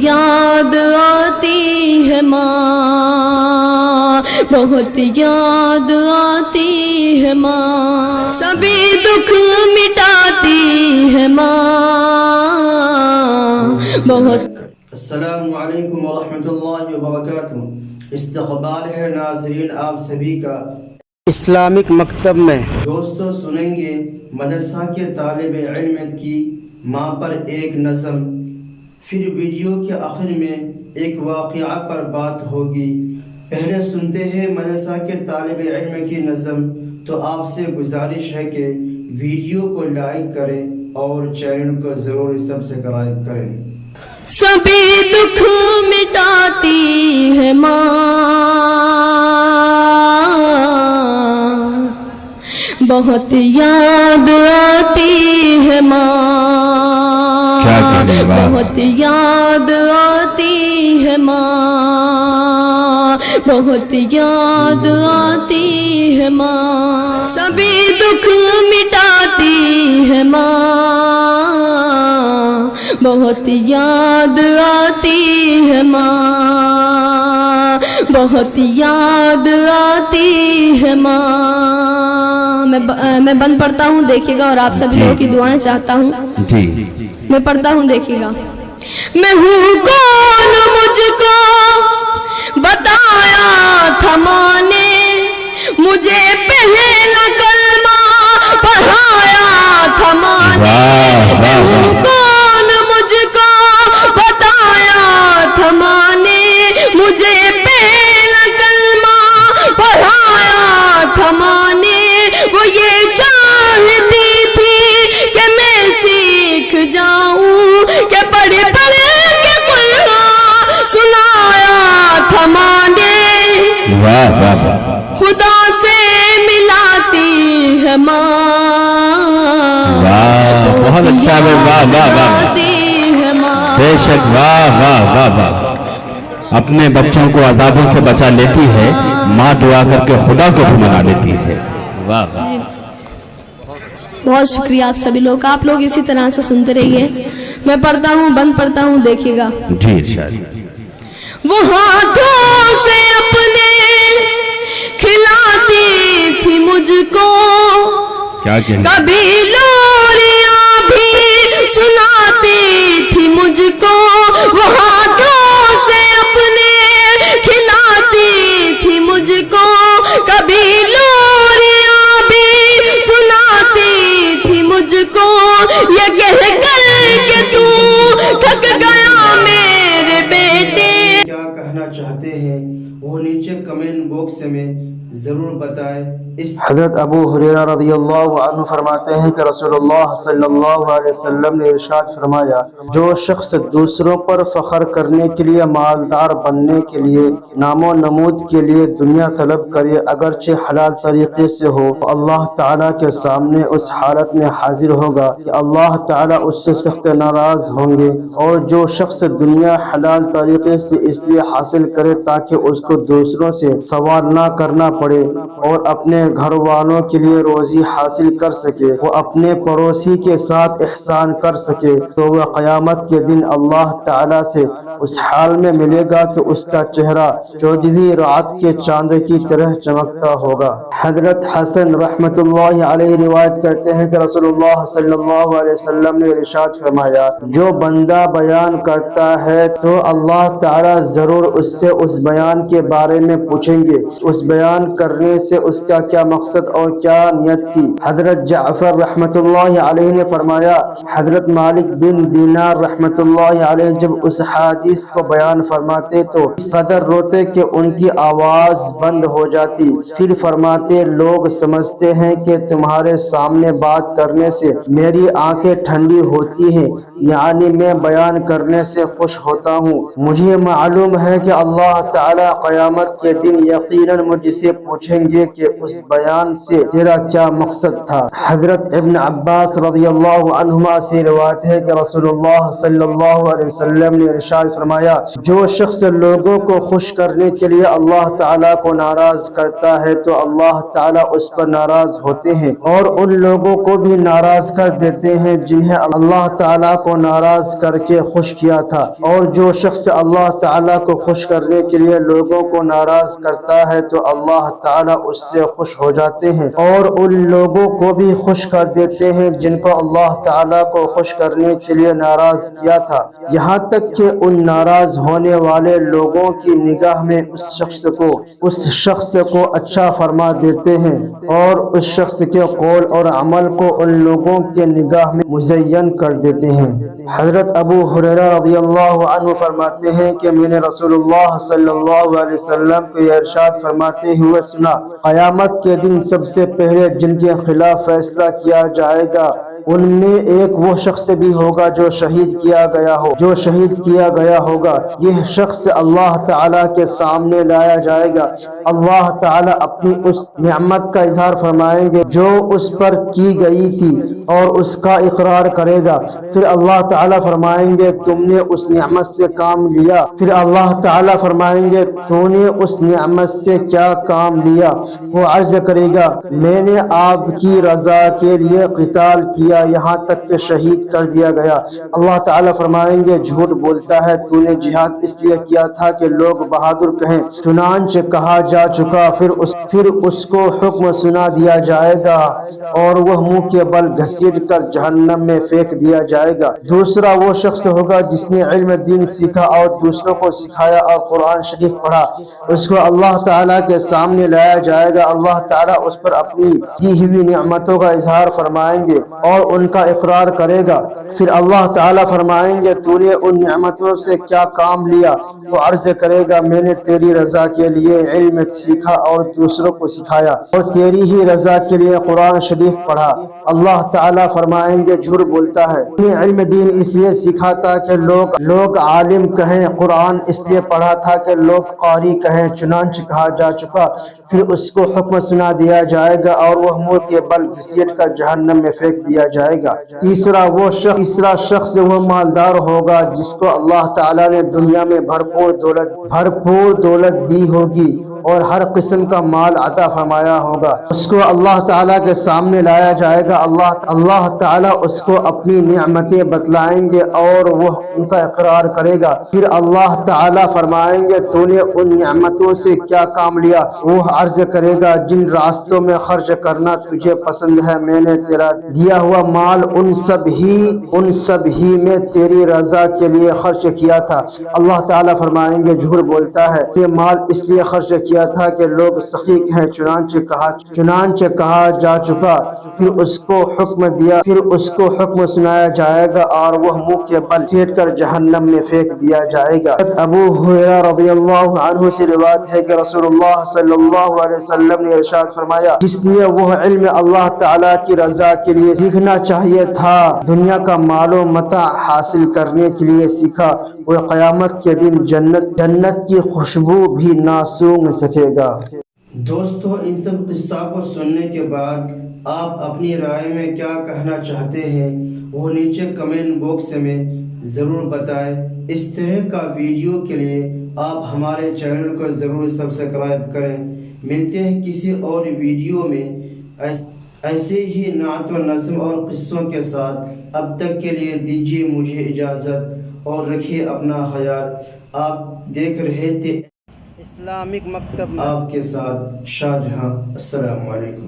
یاد آتی ہے ماں، بہت یاد آتی ہے ماں، سبھی دکھ مٹاتی ہے ماں، بہت۔ السلام علیکم ورحمۃ اللہ وبرکاتہ۔ استقبال ہے ناظرین آپ سبھی کا اسلامک مکتب میں۔ دوستو سنیں گے مدرسہ کے طالب علم کی ماں پر ایک نظم، پھر ویڈیو کے آخر میں ایک واقعہ پر بات ہوگی۔ پہلے سنتے ہیں مدرسہ کے طالب علم کی نظم، تو آپ سے گزارش ہے کہ ویڈیو کو لائک کریں اور چینل کو ضرور سبسکرائب کریں۔ سبھی دکھ مٹاتی ہے ماں، بہت یاد آتی ہے ماں، بہت یاد آتی ہے ماں، بہت یاد آتی ہے ماں، سبھی دکھ مٹاتی ہے ماں، بہت یاد آتی ہے ماں، بہت یاد آتی ہے ماں۔ میں بند پڑھتا ہوں، دیکھیے گا، اور آپ سب لوگوں کی دعائیں چاہتا ہوں۔ میں پڑھتا ہوں، دیکھیے گا۔ میں ہوں کون مجھ کو بتایا تھا ماں نے، مجھے پہلا کلمہ پڑھایا تھا ماں نے، میں ہوں کون مجھ کو بتایا تھا ماں نے، مجھے پہلا کلمہ پڑھایا تھا ماں نے، وہ یہ چاہتی تھی کہ میں سیکھ جاؤں، کہ پڑھ پڑھ کے قرآن سنایا تھا ماں نے، خدا سے ملاتی ہے ماں، بہت اچھا، واہ واہ واہ، بے شک، واہ واہ واہ واہ۔ اپنے بچوں کو عذابوں سے بچا لیتی ہے ماں، دعا کر کے خدا کو بھی منا لیتی ہے۔ واہ واہ، بہت شکریہ آپ سبھی لوگ، آپ لوگ اسی طرح سے سنتے رہیے۔ میں پڑھتا ہوں، بند پڑھتا ہوں، دیکھیے گا۔ جی ارشاد۔ وہ ہاتھوں سے اپنے کھلاتی تھی مجھ کو، کبھی لوریاں بھی سناتی تھی مجھ کو، وہ ہاتھوں سے اپنے کھلاتی تھی مجھ کو، کبھی لوریاں بھی سناتی تھی مجھ کو، یہ کہہ کر کہ تو تھک گیا میرے بیٹے۔ کیا کہنا چاہتے ہیں وہ نیچے کمنٹ باکس میں ضرور بتائیں۔ حضرت ابو ہریرہ رضی اللہ عنہ فرماتے ہیں کہ رسول اللہ صلی اللہ علیہ وسلم نے ارشاد فرمایا، جو شخص دوسروں پر فخر کرنے کے لیے، مالدار بننے کے لیے، نام و نمود کے لیے دنیا طلب کرے، اگرچہ حلال طریقے سے ہو، اللہ تعالیٰ کے سامنے اس حالت میں حاضر ہوگا کہ اللہ تعالیٰ اس سے سخت ناراض ہوں گے۔ اور جو شخص دنیا حلال طریقے سے اس لیے حاصل کرے تاکہ اس کو دوسروں سے سوال نہ کرنا پڑے اور اپنے گھر والوں کے لیے روزی حاصل کر سکے، وہ اپنے پڑوسی کے ساتھ احسان کر سکے، تو وہ قیامت کے دن اللہ تعالیٰ سے اس حال میں ملے گا کہ اس کا چہرہ 14ویں رات کے چاند کی طرح چمکتا ہوگا۔ حضرت حسن رحمت اللہ علیہ روایت کرتے ہیں کہ رسول اللہ صلی اللہ علیہ وسلم نے ارشاد فرمایا، جو بندہ بیان کرتا ہے تو اللہ تعالیٰ ضرور اس سے اس بیان کے بارے میں پوچھیں گے، اس بیان کرنے سے اس کا کیا مقصد اور کیا نیت تھی۔ حضرت جعفر رحمت اللہ علیہ نے فرمایا، حضرت مالک بن دینار رحمت اللہ علیہ جب اس حدیث کو بیان فرماتے تو قدر روتے کہ ان کی آواز بند ہو جاتی، پھر فرماتے، لوگ سمجھتے ہیں کہ تمہارے سامنے بات کرنے سے میری آنکھیں ٹھنڈی ہوتی ہیں، یعنی میں بیان کرنے سے خوش ہوتا ہوں، مجھے معلوم ہے کہ اللہ تعالیٰ قیامت کے دن یقیناً مجھ سے پوچھیں گے کہ اس بیان سے تیرا کیا مقصد تھا۔ حضرت ابن عباس رضی اللہ عنہما سے روایت ہے کہ رسول اللہ صلی اللہ علیہ وسلم نے ارشاد فرمایا، جو شخص لوگوں کو خوش کرنے کے لیے اللہ تعالیٰ کو ناراض کرتا ہے تو اللہ تعالیٰ اس پر ناراض ہوتے ہیں اور ان لوگوں کو بھی ناراض کر دیتے ہیں جنہیں اللہ تعالیٰ کو کو ناراض کر کے خوش کیا تھا، اور جو شخص اللہ تعالیٰ کو خوش کرنے کے لیے لوگوں کو ناراض کرتا ہے تو اللہ تعالیٰ اس سے خوش ہو جاتے ہیں اور ان لوگوں کو بھی خوش کر دیتے ہیں جن کو اللہ تعالیٰ کو خوش کرنے کے لیے ناراض کیا تھا، یہاں تک کہ ان ناراض ہونے والے لوگوں کی نگاہ میں اس شخص کو اچھا فرما دیتے ہیں اور اس شخص کے قول اور عمل کو ان لوگوں کے نگاہ میں مزین کر دیتے ہیں۔ حضرت ابو ہریرہ رضی اللہ عنہ فرماتے ہیں کہ میں نے رسول اللہ صلی اللہ علیہ وسلم کو یہ ارشاد فرماتے ہوئے سنا، قیامت کے دن سب سے پہلے جن کے خلاف فیصلہ کیا جائے گا ان میں ایک وہ شخص بھی ہوگا جو شہید کیا گیا ہوگا، یہ شخص اللہ تعالیٰ کے سامنے لایا جائے گا، اللہ تعالیٰ اپنی اس نعمت کا اظہار فرمائیں گے جو اس پر کی گئی تھی اور اس کا اقرار کرے گا، پھر اللہ تعالیٰ فرمائیں گے تم نے اس نعمت سے کام لیا، پھر اللہ تعالیٰ فرمائیں گے تو نے اس نعمت سے کیا کام لیا، وہ عرض کرے گا میں نے آپ کی رضا کے لیے قتال کیا یہاں تک کہ شہید کر دیا گیا، اللہ تعالیٰ فرمائیں گے جھوٹ بولتا ہے تو نے جہاد اس لیے کیا تھا کہ لوگ بہادر کہیں، چنانچہ کہا جا چکا، پھر اس کو حکم سنا دیا جائے گا اور وہ منہ کے بل گھسیٹ کر جہنم میں پھینک دیا جائے گا۔ دوسرا وہ شخص ہوگا جس نے علم دین سیکھا اور دوسروں کو سکھایا اور قرآن شریف پڑھا، اس کو اللہ تعالیٰ کے سامنے لایا جائے گا، اللہ تعالیٰ اس پر اپنی دی ہوئی نعمتوں کا اظہار فرمائیں گے اور ان کا اقرار کرے گا، پھر اللہ تعالیٰ فرمائیں گے تو نے ان نعمتوں سے کیا کام لیا، وہ عرض کرے گا میں نے تیری رضا کے لیے علم سیکھا اور دوسروں کو سکھایا اور تیری ہی رضا کے لیے قرآن شریف پڑھا، اللہ تعالیٰ فرمائیں گے جھوٹ بولتا ہے، تو نے علم دین اس لیے سیکھا تھا کہ لوگ عالم کہیں، قرآن اس لیے پڑھا تھا کہ لوگ قاری کہیں، چنانچہ کہا جا چکا، پھر اس کو حکم سنا دیا جائے گا اور وہ منہ کے بل گھسیٹ کر جہنم میں پھینک دیا جائے گا۔ تیسرا شخص وہ مالدار ہوگا جس کو اللہ تعالیٰ نے دنیا میں بھرپور دولت دی ہوگی اور ہر قسم کا مال عطا فرمایا ہوگا، اس کو اللہ تعالیٰ کے سامنے لایا جائے گا، اللہ تعالیٰ اس کو اپنی نعمتیں بتلائیں گے اور وہ ان کا اقرار کرے گا، پھر اللہ تعالیٰ فرمائیں گے تو نے ان نعمتوں سے کیا کام لیا، وہ عرض کرے گا جن راستوں میں خرچ کرنا تجھے پسند ہے میں نے تیرا دیا ہوا مال ان سب ہی میں تیری رضا کے لیے خرچ کیا تھا، اللہ تعالیٰ فرمائیں گے جھوٹ بولتا ہے کہ مال اس لیے خرچ کیا تھا کہ لوگ سخی ہیں، چنانچہ کہا جا چکا، پھر اس کو حکم سنایا جائے گا اور وہ منہ کے بل سیٹ کر جہنم میں پھینک دیا جائے گا۔ ابو ہریرہ رضی اللہ عنہ سے روایت ہے کہ رسول اللہ صلی اللہ علیہ وسلم نے ارشاد فرمایا جس نے وہ علم اللہ تعالیٰ کی رضا کے لیے سیکھنا چاہیے تھا دنیا کا مال و متاع حاصل کرنے کے لیے سیکھا، وہ قیامت کے دن جنت کی خوشبو بھی نہ سونگھ سکے گا۔ دوستو، ان سب قصہ کو سننے کے بعد آپ اپنی رائے میں کیا کہنا چاہتے ہیں وہ نیچے کمنٹ باکس میں ضرور بتائیں۔ اس طرح کا ویڈیو کے لیے آپ ہمارے چینل کو ضرور سبسکرائب کریں۔ ملتے ہیں کسی اور ویڈیو میں ایسے ہی نعت و نظم اور قصوں کے ساتھ۔ اب تک کے لیے دیجیے مجھے اجازت اور رکھیے اپنا خیال۔ آپ دیکھ رہے تھے اسلامک مکتب، آپ کے ساتھ شاہ جہاں۔ السلام علیکم۔